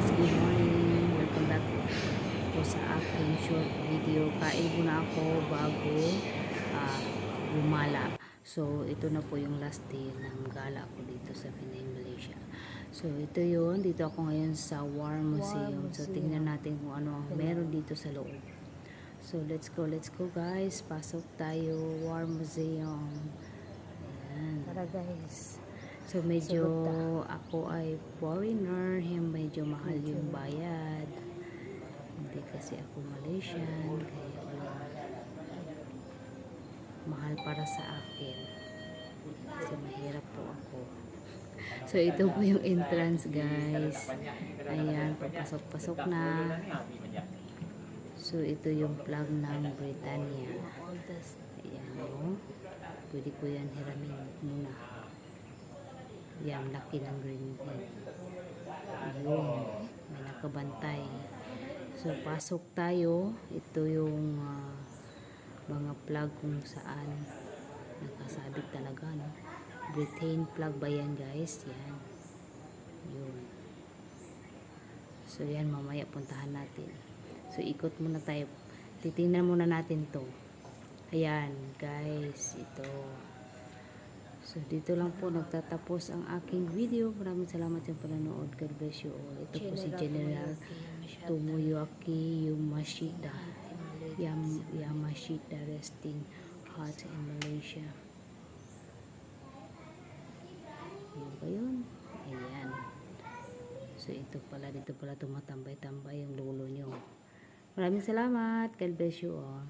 guys, good morning. Welcome back po sa aking short video. Kain muna ako bago gumala. So ito na po yung last day ng gala ko dito sa Penang, Malaysia. So ito yun, dito ako ngayon sa War Museum. So tingnan natin kung ano ang meron dito sa loob. So let's go guys. Pasok tayo, War Museum. Ayan. Tara guys. So medyo ako ay foreigner, medyo mahal yung bayad. Hindi kasi ako Malaysian, kaya mahal para sa akin. Kasi mahirap po ako. So ito po yung entrance guys. Ayan, papasok-pasok na. So ito yung flag ng Britanya. Ayan o. Pwede ko yan hiramin muna. Yan, laki ng green head. Ayun, may nakabantay. So, pasok tayo. Ito yung mga plug kung saan nakasabit talaga, no? Britain plug ba yan, guys? Yan. Yun. So, yan, mamaya puntahan natin. So, ikot muna tayo. Titingnan muna natin to. Ayan, guys. Ito. So, dito lang po nagtatapos ang aking video. Maraming salamat sa panonood. God bless you all. Ito po si General Tomoyuki Yamashita resting heart in Malaysia. Yun ba yun? Ayan. So, ito pala. Dito pala tumatambay-tambay yung lolo nyo. Maraming salamat. God bless you all.